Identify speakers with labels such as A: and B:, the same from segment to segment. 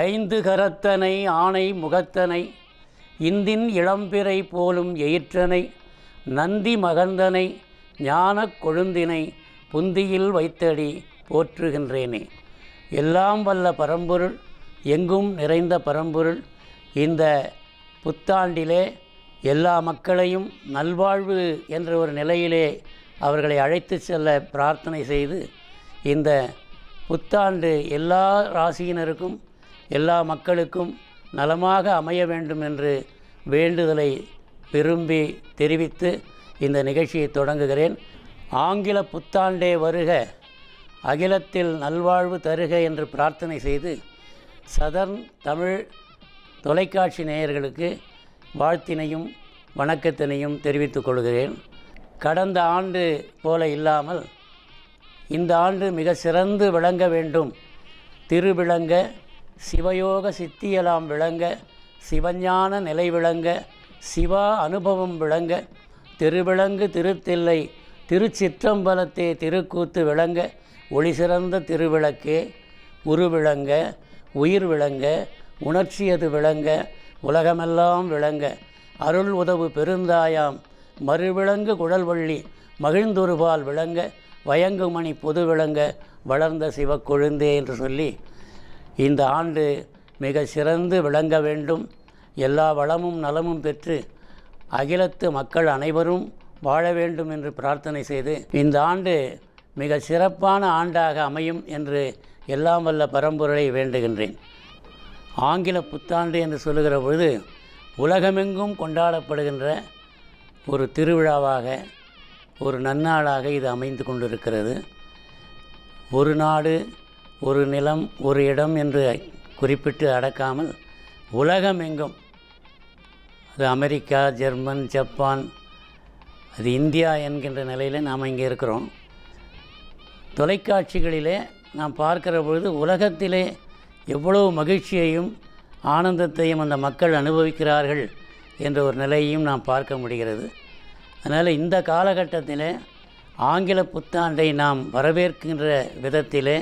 A: ஐந்து கரத்தனை ஆணை முகத்தனை இந்தின் இளம்பிறை போலும் எயிற்றனை நந்தி மகந்தனை ஞானக் கொழுந்தினை புந்தியில் வைத்தடி போற்றுகின்றேனே. எல்லாம் வல்ல பரம்பொருள், எங்கும் நிறைந்த பரம்பொருள், இந்த புத்தாண்டிலே எல்லா மக்களையும் நல்வாழ்வு என்ற ஒரு நிலையிலே அவர்களை அழைத்து செல்ல பிரார்த்தனை செய்து, இந்த புத்தாண்டு எல்லா ராசியினருக்கும் எல்லா மக்களுக்கும் நலமாக அமைய வேண்டும் என்று வேண்டுதலை விரும்பி தெரிவித்து இந்த நிகழ்ச்சியை தொடங்குகிறேன். ஆங்கில புத்தாண்டே வருக, அகிலத்தில் நல்வாழ்வு தருக என்று பிரார்த்தனை செய்து, சதர்ன் தமிழ் தொலைக்காட்சி நேயர்களுக்கு வாழ்த்தினையும் வணக்கத்தினையும் தெரிவித்துக் கொள்கிறேன். கடந்த ஆண்டு போல இல்லாமல் இந்த ஆண்டு மிக சிறந்து விளங்க வேண்டும். திருவிளங்க, சிவயோக சித்தியலாம் விளங்க, சிவஞான நிலை விளங்க, சிவா அனுபவம் விளங்க, திருவிளங்கு திருத்தில்லை திருச்சிற்றம்பலத்தே திருக்கூத்து விளங்க, ஒளி சிறந்த திருவிளக்கே உருவிளங்க, உயிர் விளங்க, உணர்ச்சியது விளங்க, உலகமெல்லாம் விளங்க, அருள் உதவு பெருந்தாயாம் மறுவிளங்கு குழல்வள்ளி மகிழ்ந்தொருபால் விளங்க, வயங்குமணி பொது விளங்க, வளர்ந்த சிவக்கொழுந்தே என்று சொல்லி இந்த ஆண்டு மிக சிறந்து விளங்க வேண்டும். எல்லா வளமும் நலமும் பெற்று அகிலத்து மக்கள் அனைவரும் வாழ வேண்டும் என்று பிரார்த்தனை செய்து, இந்த ஆண்டு மிக சிறப்பான ஆண்டாக அமையும் என்று எல்லாம் வல்ல பரம்பொருளை வேண்டுகின்றேன். ஆங்கில புத்தாண்டு என்று சொல்லுகிற பொழுது உலகமெங்கும் கொண்டாடப்படுகின்ற ஒரு திருவிழாவாக, ஒரு நன்னாளாக இது அமைந்து கொண்டிருக்கிறது. ஒரு நாடு, ஒரு நிலம், ஒரு இடம் என்று குறிப்பிட்டு அடக்காமல் உலகமெங்கும், அது அமெரிக்கா, ஜெர்மன், ஜப்பான், அது இந்தியா என்கின்ற நிலையில் நாம் இங்கே இருக்கிறோம். தொலைக்காட்சிகளிலே நாம் பார்க்கிற பொழுது உலகத்திலே எவ்வளவு மகிழ்ச்சியையும் ஆனந்தத்தையும் அந்த மக்கள் அனுபவிக்கிறார்கள் என்ற ஒரு நிலையையும் நாம் பார்க்க முடிகிறது. அதனால் இந்த காலகட்டத்தில் ஆங்கில புத்தாண்டை நாம் வரவேற்கின்ற விதத்திலே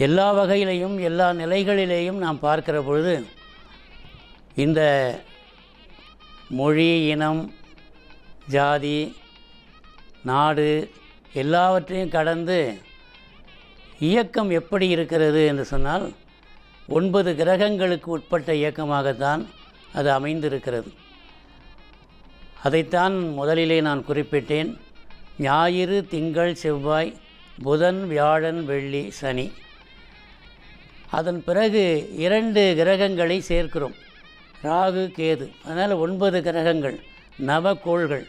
A: எல்லா வகையிலையும் எல்லா நிலைகளிலேயும் நாம் பார்க்கிற பொழுது இந்த மொழி, இனம், ஜாதி, நாடு எல்லாவற்றையும் கடந்து இயக்கம் எப்படி இருக்கிறது என்று சொன்னால் 9 கிரகங்களுக்கு உட்பட்ட இயக்கமாகத்தான் அது அமைந்திருக்கிறது. அதைத்தான் முதலிலே நான் குறிப்பிட்டேன். ஞாயிறு, திங்கள், செவ்வாய், புதன், வியாழன், வெள்ளி, சனி. அதன் பிறகு 2 கிரகங்களை சேர்க்கிறோம், ராகு, கேது. அதனால் 9 கிரகங்கள், நவக்கோள்கள்.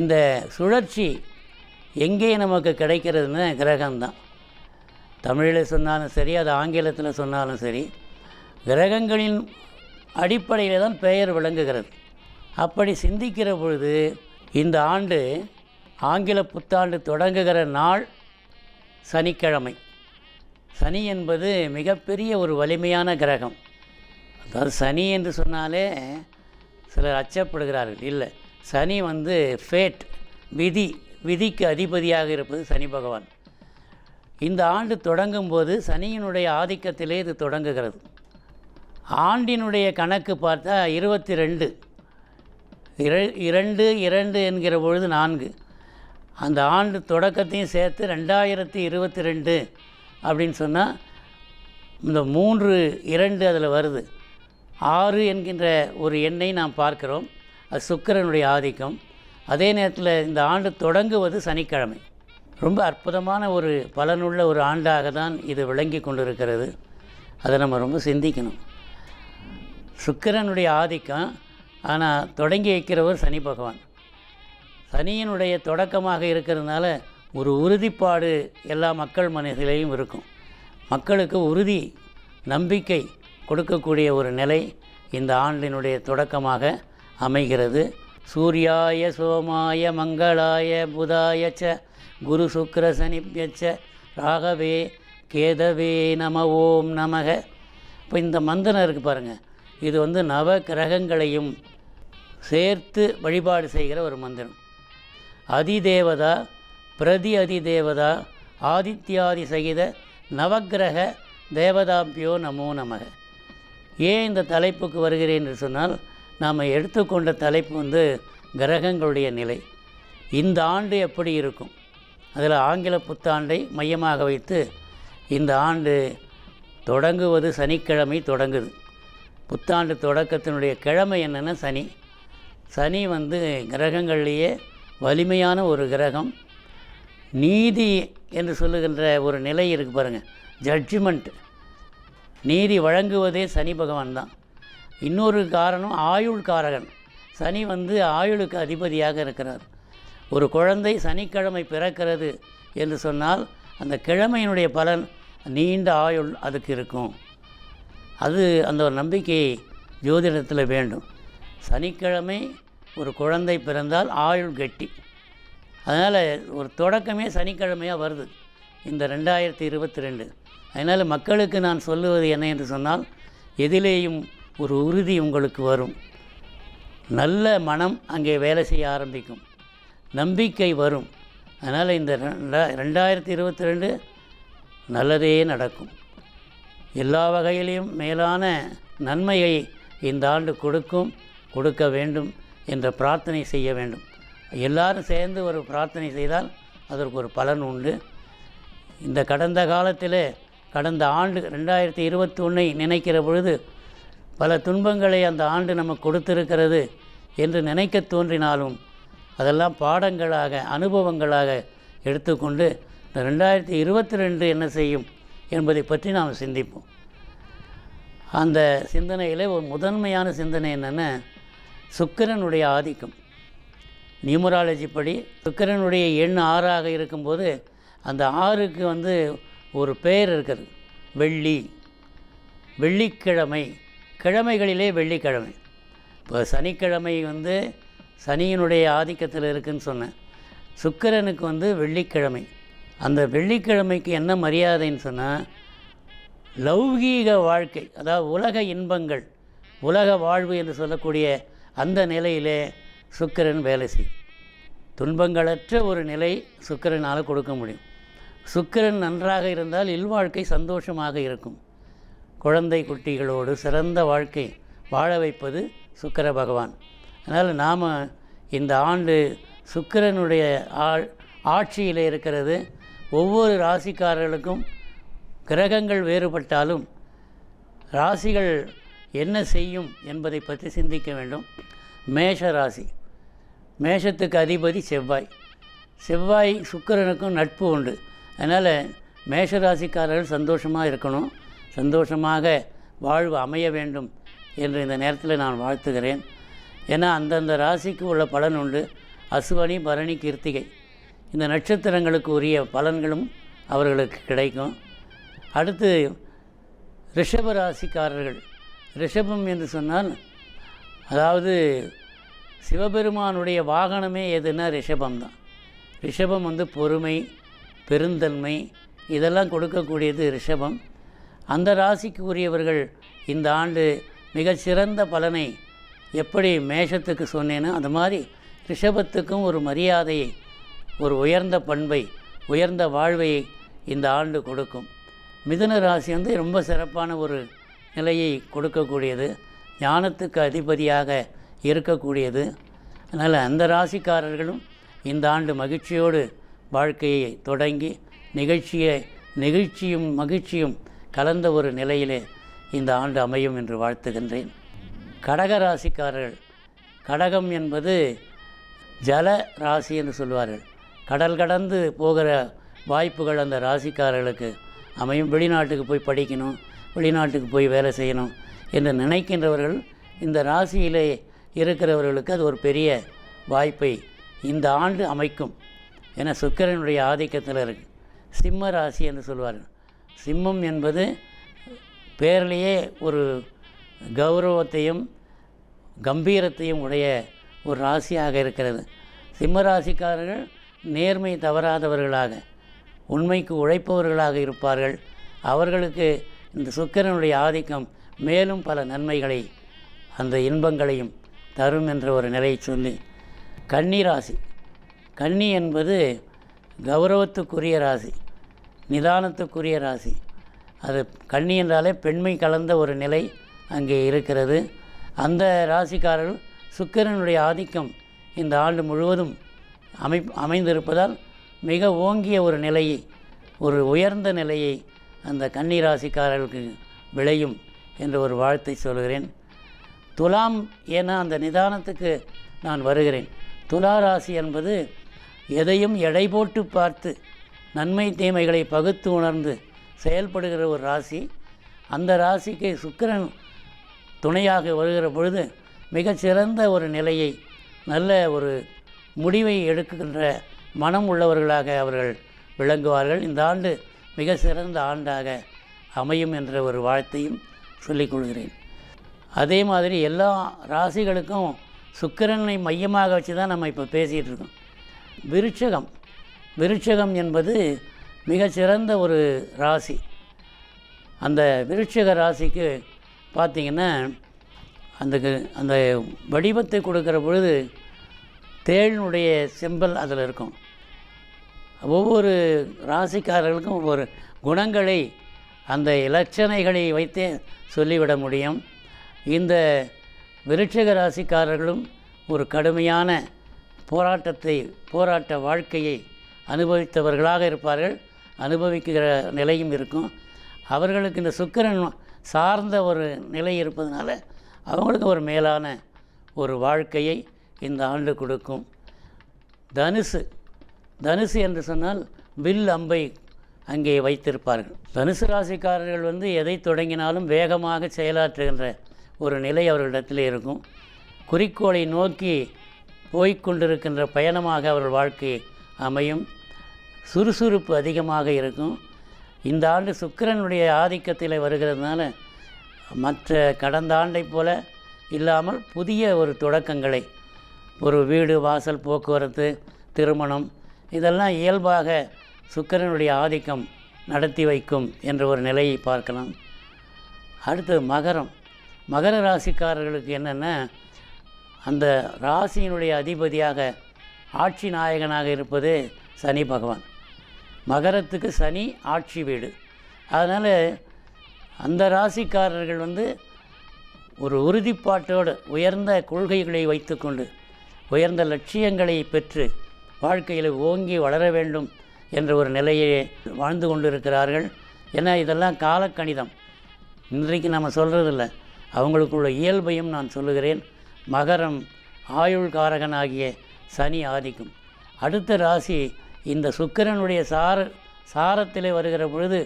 A: இந்த சுழற்சி எங்கே நமக்கு கிடைக்கிறதுன்னு கிரகம்தான். தமிழில் சொன்னாலும் சரி, அது ஆங்கிலத்தில் சொன்னாலும் சரி, கிரகங்களின் அடிப்படையில் தான் பெயர் விளங்குகிறது. அப்படி சிந்திக்கிற பொழுது இந்த ஆண்டு ஆங்கில புத்தாண்டு தொடங்குகிற நாள் சனிக்கிழமை. சனி என்பது மிகப்பெரிய ஒரு வலிமையான கிரகம். அதாவது சனி என்று சொன்னாலே சிலர் அச்சப்படுகிறார்கள். இல்லை, சனி ஃபேட், விதிக்கு அதிபதியாக இருப்பது சனி பகவான். இந்த ஆண்டு தொடங்கும்போது சனியினுடைய ஆதிக்கத்திலே இது தொடங்குகிறது. ஆண்டினுடைய கணக்கு பார்த்தா 22 2 என்கிற பொழுது 4. அந்த ஆண்டு தொடக்கத்தையும் சேர்த்து 2022 அப்படின்னு சொன்னால் இந்த 3 2 அதில் வருது. 6 என்கின்ற ஒரு எண்ணை நாம் பார்க்கிறோம். அது சுக்கிரனுடைய ஆதிக்கம். அதே நேரத்தில் இந்த ஆண்டு தொடங்குவது சனிக்கிழமை. ரொம்ப அற்புதமான ஒரு பலனுள்ள ஒரு ஆண்டாக தான் இது விளங்கி கொண்டிருக்கிறது. அதை நம்ம ரொம்ப சிந்திக்கணும். சுக்கிரனுடைய ஆதிக்கம், ஆனால் தொடங்கி வைக்கிறவர் சனி பகவான். சனியினுடைய தொடக்கமாக இருக்கிறதுனால ஒரு உறுதிப்பாடு எல்லா மக்கள் மனதிலேயும் இருக்கும். மக்களுக்கு உறுதி, நம்பிக்கை கொடுக்கக்கூடிய ஒரு நிலை இந்த ஆண்டினுடைய தொடக்கமாக அமைகிறது. சூர்யாய சோமாய மங்களாய புதாயச்ச குரு சுக்கிர சனிப்யச்ச ராகவே கேதவே நம ஓம் நமக. இப்போ இந்த மந்திரம் இருக்குது பாருங்கள், இது நவ கிரகங்களையும் சேர்த்து வழிபாடு செய்கிற ஒரு மந்திரம். அதிதேவதா பிரதி அதிதேவதா ஆதித்யாதி சகித நவக்கிரக தேவதாபியோ நமோ நமக. ஏன் இந்த தலைப்புக்கு வருகிறேன் என்று சொன்னால், நாம் எடுத்துக்கொண்ட தலைப்பு கிரகங்களுடைய நிலை. இந்த ஆண்டு எப்படி இருக்கும், அதில் ஆங்கில புத்தாண்டை மையமாக வைத்து இந்த ஆண்டு தொடங்குவது சனிக்கிழமை தொடங்குது. புத்தாண்டு தொடக்கத்தினுடைய கிழமை என்னென்னா சனி. சனி கிரகங்கள்லேயே வலிமையான ஒரு கிரகம். நீதி என்று சொல்லுகின்ற ஒரு நிலை இருக்குது பாருங்கள், ஜட்ஜ்மெண்ட், நீதி வழங்குவதே சனி பகவான் தான். இன்னொரு காரணம் ஆயுள்காரகன். சனி ஆயுளுக்கு அதிபதியாக இருக்கிறார். ஒரு குழந்தை சனிக்கிழமை பிறக்கிறது என்று சொன்னால் அந்த கிழமையினுடைய பலன் நீண்ட ஆயுள் அதுக்கு இருக்கும். அது அந்த ஒரு நம்பிக்கை ஜோதிடத்தில் வேண்டும். சனிக்கிழமை ஒரு குழந்தை பிறந்தால் ஆயுள் கெட்டி. அதனால் ஒரு தொடக்கமே சனிக்கிழமையாக வருது இந்த 2022. அதனால் மக்களுக்கு நான் சொல்லுவது என்ன என்று சொன்னால், எதிலேயும் ஒரு உறுதி உங்களுக்கு வரும். நல்ல மனம் அங்கே வேலை செய்ய ஆரம்பிக்கும், நம்பிக்கை வரும். அதனால் இந்த 2022 நல்லதே நடக்கும். எல்லா வகையிலையும் மேலான நன்மையை இந்த ஆண்டு கொடுக்க வேண்டும் என்ற பிரார்த்தனை செய்ய வேண்டும். எல்லாரும் சேர்ந்து ஒரு பிரார்த்தனை செய்தால் அதற்கு ஒரு பலன் உண்டு. இந்த கடந்த காலத்தில், கடந்த ஆண்டு 2021 நினைக்கிற பொழுது பல துன்பங்களை அந்த ஆண்டு நமக்கு கொடுத்திருக்கிறது என்று நினைக்க தோன்றினாலும் அதெல்லாம் பாடங்களாக, அனுபவங்களாக எடுத்துக்கொண்டு இந்த 2022 என்ன செய்யும் என்பதை பற்றி நாம் சிந்திப்போம். அந்த சிந்தனையில் ஒரு முதன்மையான சிந்தனை என்னென்னா, சுக்கிரனுடைய ஆதிக்கம். நியூமராலஜி படி சுக்கிரனுடைய எண் 6ஆக இருக்கும்போது அந்த 6க்கு ஒரு பெயர் இருக்குது, வெள்ளிக்கிழமை. கிழமைகளிலே வெள்ளிக்கிழமை. இப்போ சனிக்கிழமை சனியினுடைய ஆதிக்கத்தில் இருக்குதுன்னு சொன்னேன். சுக்கிரனுக்கு வெள்ளிக்கிழமை. அந்த வெள்ளிக்கிழமைக்கு என்ன மரியாதைன்னு சொன்னால், லௌகீக வாழ்க்கை, அதாவது உலக இன்பங்கள், உலக வாழ்வு என்று சொல்லக்கூடிய அந்த நிலையிலே சுக்கிரன் வேலை செய்யும். துன்பங்களற்ற ஒரு நிலை சுக்கிரனால் கொடுக்க முடியும். சுக்கிரன் நன்றாக இருந்தால் இல்வாழ்க்கை சந்தோஷமாக இருக்கும். குழந்தை குட்டிகளோடு சிறந்த வாழ்க்கை வாழ வைப்பது சுக்கிர பகவான். அதனால் நாம் இந்த ஆண்டு சுக்கிரனுடைய ஆட்சியில் இருக்கிறது. ஒவ்வொரு ராசிக்காரர்களுக்கும் கிரகங்கள் வேறுபட்டாலும் ராசிகள் என்ன செய்யும் என்பதை பற்றி சிந்திக்க வேண்டும். மேஷ ராசி, மேஷத்துக்கு அதிபதி செவ்வாய் சுக்கிரனுக்கும் நட்பு உண்டு. அதனால் மேஷராசிக்காரர்கள் சந்தோஷமாக இருக்கணும், சந்தோஷமாக வாழ்வு அமைய வேண்டும் என்று இந்த நேரத்தில் நான் வாழ்த்துகிறேன். ஏன்னா அந்தந்த ராசிக்கு உள்ள பலன் உண்டு. அசுவனி, பரணி, கிருத்திகை இந்த நட்சத்திரங்களுக்கு உரிய பலன்களும் அவர்களுக்கு கிடைக்கும். அடுத்து ரிஷப ராசிக்காரர்கள். ரிஷபம் என்று சொன்னால், அதாவது சிவபெருமானுடைய வாகனமே எதுனா ரிஷபம்தான். ரிஷபம் பொறுமை, பெருந்தன்மை இதெல்லாம் கொடுக்கக்கூடியது ரிஷபம். அந்த ராசிக்கு உரியவர்கள் இந்த ஆண்டு மிகச்சிறந்த பலனை எப்படி மேஷத்துக்கு சொன்னேனோ அந்த மாதிரி ரிஷபத்துக்கும் ஒரு மரியாதையை, ஒரு உயர்ந்த பண்பை, உயர்ந்த வாழ்வை இந்த ஆண்டு கொடுக்கும். மிதுன ராசி ரொம்ப சிறப்பான ஒரு நிலையை கொடுக்கக்கூடியது, ஞானத்துக்கு அதிபதியாக இருக்கக்கூடியது. அதனால் அந்த ராசிக்காரர்களும் இந்த ஆண்டு மகிழ்ச்சியோடு வாழ்க்கையை தொடங்கி நெகிழ்ச்சியும் மகிழ்ச்சியும் கலந்த ஒரு நிலையிலே இந்த ஆண்டு அமையும் என்று வாழ்த்துகின்றேன். கடக ராசிக்காரர்கள். கடகம் என்பது ஜல ராசி என்று சொல்வார்கள். கடல் கடந்து போகிற வாய்ப்புகள் அந்த ராசிக்காரர்களுக்கு அமையும். வெளிநாட்டுக்கு போய் படிக்கணும், வெளிநாட்டுக்கு போய் வேலை செய்யணும் என்று நினைக்கின்றவர்கள், இந்த ராசியிலே இருக்கிறவர்களுக்கு அது ஒரு பெரிய வாய்ப்பை இந்த ஆண்டு அமைக்கும். ஏன்னா சுக்கிரனுடைய ஆதிக்கத்தில் இருக்குது. சிம்ம ராசி என்று சொல்வார்கள். சிம்மம் என்பது பேரிலேயே ஒரு கௌரவத்தையும் கம்பீரத்தையும் உடைய ஒரு ராசியாக இருக்கிறது. சிம்ம ராசிக்காரர்கள் நேர்மை தவறாதவர்களாக, உண்மைக்கு உழைப்பவர்களாக இருப்பார்கள். அவர்களுக்கு இந்த சுக்கிரனுடைய ஆதிக்கம் மேலும் பல நன்மைகளை, அந்த இன்பங்களையும் தரும் என்ற ஒரு நிலையை சொல்லி, கன்னி ராசி. கன்னி என்பது கௌரவத்துக்குரிய ராசி, நிதானத்துக்குரிய ராசி. அது கன்னி என்றாலே பெண்மை கலந்த ஒரு நிலை அங்கே இருக்கிறது. அந்த ராசிக்காரர்கள் சுக்கிரனுடைய ஆதிக்கம் இந்த ஆண்டு முழுவதும் அமைந்திருப்பதால் மிக ஓங்கிய ஒரு நிலையை, ஒரு உயர்ந்த நிலையை அந்த கன்னி ராசிக்காரர்களுக்கு விளையும் என்ற ஒரு வாழ்த்தை சொல்கிறேன். துலாம், ஏன்னா அந்த நிதானத்துக்கு நான் வருகிறேன். துலா ராசி என்பது எதையும் எடை போட்டு பார்த்து நன்மை தீமைகளை பகுத்து உணர்ந்து செயல்படுகிற ஒரு ராசி. அந்த ராசிக்கு சுக்கிரன் துணையாக வருகிற பொழுது மிகச்சிறந்த ஒரு நிலையை, நல்ல ஒரு முடிவை எடுக்கின்ற மனம் உள்ளவர்களாக அவர்கள் விளங்குவார்கள். இந்த ஆண்டு மிக சிறந்த ஆண்டாக அமையும் என்ற ஒரு வாழ்த்தையும் சொல்லிக்கொள்கிறேன். அதே மாதிரி எல்லா ராசிகளுக்கும் சுக்கிரனை மையமாக வச்சு தான் நம்ம இப்போ பேசிகிட்டு இருக்கோம். விருட்சகம் என்பது மிகச்சிறந்த ஒரு ராசி. அந்த விருட்சக ராசிக்கு பார்த்திங்கன்னா அந்த வடிவத்தை கொடுக்குற பொழுது தேளினுடைய சிம்பல் அதில் இருக்கும். ஒவ்வொரு ராசிக்காரர்களுக்கும் ஒவ்வொரு குணங்களை, அந்த இலட்சணைகளை வைத்தே சொல்லிவிட முடியும். இந்த விருட்சக ராசிக்காரர்களும் ஒரு கடுமையான போராட்ட வாழ்க்கையை அனுபவித்தவர்களாக இருப்பார்கள். அனுபவிக்கிற நிலையும் இருக்கும். அவர்களுக்கு இந்த சுக்கிரன் சார்ந்த ஒரு நிலை இருப்பதனால அவங்களுக்கு ஒரு மேலான ஒரு வாழ்க்கையை இந்த ஆண்டு கொடுக்கும். தனுசு என்று சொன்னால் வில் அம்பை அங்கே வைத்திருப்பார்கள். தனுசு ராசிக்காரர்கள் எதை தொடங்கினாலும் வேகமாக செயலாற்றுகின்ற ஒரு நிலை அவர்களிடத்தில் இருக்கும். குறிக்கோளை நோக்கி போய்கொண்டிருக்கின்ற பயணமாக அவர்கள் வாழ்க்கை அமையும். சுறுசுறுப்பு அதிகமாக இருக்கும். இந்த ஆண்டு சுக்கிரனுடைய ஆதிக்கத்தில் வருகிறதுனால மற்ற கடந்த ஆண்டை போல இல்லாமல் புதிய ஒரு தொடக்கங்களை, ஒரு வீடு வாசல், போக்குவரத்து, திருமணம், இதெல்லாம் இயல்பாக சுக்கிரனுடைய ஆதிக்கம் நடத்தி வைக்கும் என்ற ஒரு நிலையை பார்க்கலாம். அடுத்து மகர ராசிக்காரர்களுக்கு என்னென்னா, அந்த ராசியினுடைய அதிபதியாக ஆட்சி நாயகனாக இருப்பது சனி பகவான். மகரத்துக்கு சனி ஆட்சி வீடு. அதனால் அந்த ராசிக்காரர்கள் ஒரு உறுதிப்பாட்டோடு உயர்ந்த கொள்கைகளை வைத்துக்கொண்டு உயர்ந்த லட்சியங்களை பெற்று வாழ்க்கையில் ஓங்கி வளர வேண்டும் என்ற ஒரு நிலையை வாழ்ந்து கொண்டிருக்கிறார்கள். ஏன்னா இதெல்லாம் காலக்கணிதம், இன்றைக்கு நம்ம சொல்கிறதில்ல, அவங்களுக்குள்ள இயல்பையும் நான் சொல்லுகிறேன். மகரம் ஆயுள் காரகனாகிய சனி ஆதிக்கும். அடுத்த ராசி இந்த சுக்கிரனுடைய சாரத்திலே வருகிற பொழுது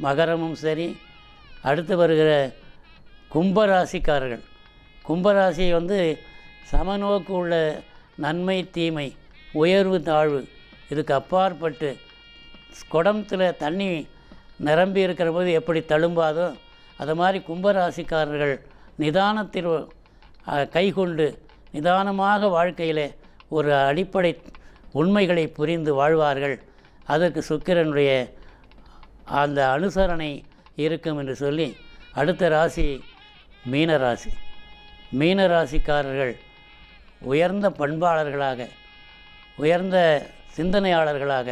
A: மகரமும் சரி. அடுத்து வருகிற கும்பராசிக்காரர்கள், கும்பராசி சமநோக்கு உள்ள நன்மை தீமை, உயர்வு தாழ்வு, இதுக்கு அப்பாற்பட்டு குடத்தில் தண்ணி நிரம்பி இருக்கிற போது எப்படி தழும்பாதோ அது மாதிரி கும்பராசிக்காரர்கள் நிதானத்தில் கைகொண்டு நிதானமாக வாழ்க்கையில் ஒரு அடிப்படை உண்மைகளை புரிந்து வாழ்வார்கள். அதற்கு சுக்கிரனுடைய அந்த அனுசரணை இருக்கும் என்று சொல்லி, அடுத்த ராசி மீனராசிக்காரர்கள் உயர்ந்த பண்பாளர்களாக, உயர்ந்த சிந்தனையாளர்களாக,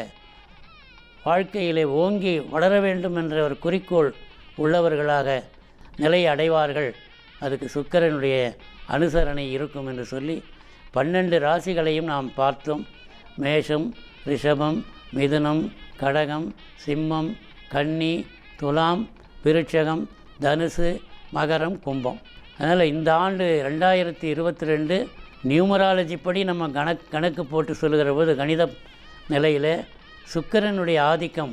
A: வாழ்க்கையிலே ஓங்கி வளர வேண்டும் என்ற ஒரு குறிக்கோள் உள்ளவர்களாக நிலை அடைவார்கள். அதுக்கு சுக்கிரனுடைய அனுசரணை இருக்கும் என்று சொல்லி 12 ராசிகளையும் நாம் பார்த்தோம். மேஷம், ரிஷபம், மிதுனம், கடகம், சிம்மம், கன்னி, துலாம், விருட்சகம், தனுசு, மகரம், கும்பம். அதனால் இந்த ஆண்டு 2022 நியூமராலஜி படி நம்ம கணக்கு போட்டு சொல்லுகிற போது கணித நிலையில் சுக்கிரனுடைய ஆதிக்கம்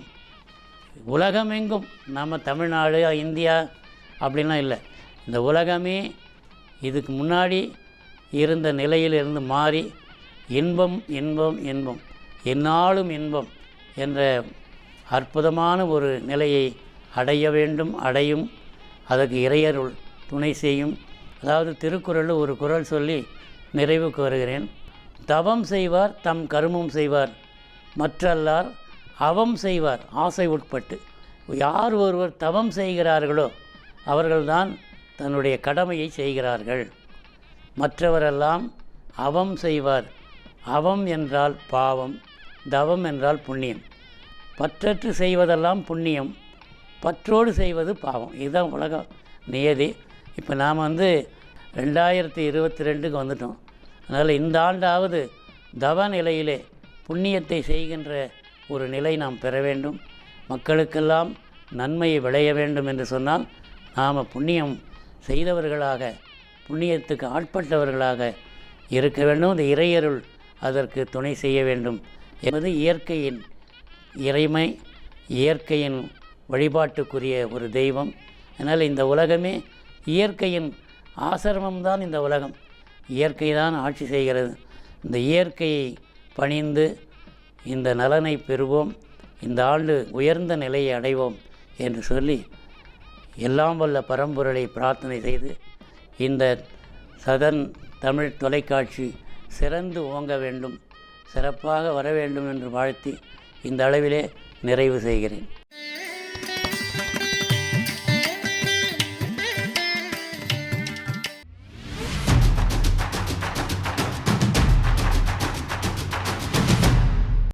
A: உலகமெங்கும், நம்ம தமிழ்நாடு, இந்தியா அப்படின்லாம் இல்லை, இந்த உலகமே இதுக்கு முன்னாடி இருந்த நிலையிலிருந்து மாறி இன்பம் இன்பம் இன்பம் எந்நாளும் இன்பம் என்ற அற்புதமான ஒரு நிலையை அடைய வேண்டும், அடையும். அதற்கு இறையருள் துணை செய்யும். அதாவது திருக்குறளில் ஒரு குறள் சொல்லி நிறைவுக்கு வருகிறேன். தவம் செய்வார் தம் கருமம் செய்வார், மற்றல்லார் அவம் செய்வார் ஆசை உட்பட்டு. யார் ஒருவர் தவம் செய்கிறார்களோ அவர்கள்தான் தன்னுடைய கடமையை செய்கிறார்கள். மற்றவரெல்லாம் அவம் செய்வார். அவம் என்றால் பாவம், தவம் என்றால் புண்ணியம். பற்றற்று செய்வதெல்லாம் புண்ணியம், பற்றோடு செய்வது பாவம். இதுதான் உலக நியதி. இப்போ நாம் 2022க்கு வந்துட்டோம். அதனால் இந்த ஆண்டாவது தவ நிலையிலே புண்ணியத்தை செய்கின்ற ஒரு நிலை நாம் பெற வேண்டும். மக்களுக்கெல்லாம் நன்மையை விளைய வேண்டும் என்று சொன்னால் நாம் புண்ணியம் செய்தவர்களாக, புண்ணியத்துக்கு ஆட்பட்டவர்களாக இருக்க வேண்டும். இந்த இறையருள் அதற்கு துணை செய்ய வேண்டும் என்பது இயற்கையின் இறைமை, இயற்கையின் வழிபாட்டுக்குரிய ஒரு தெய்வம். அதனால் இந்த உலகமே இயற்கையின் ஆசிரமம்தான். இந்த உலகம் இயற்கை தான் ஆட்சி செய்கிறது. இந்த இயற்கையை பணிந்து இந்த நலனை பெறுவோம், இந்த ஆண்டு உயர்ந்த நிலையை அடைவோம் என்று சொல்லி எல்லாம் வல்ல பரம்பொருளை பிரார்த்தனை செய்து இந்த சதன் தமிழ் தொலைக்காட்சி சிறந்து ஓங்க வேண்டும், சிறப்பாக வர வேண்டும் என்று வாழ்த்தி இந்த அளவிலே நிறைவு செய்கிறேன்.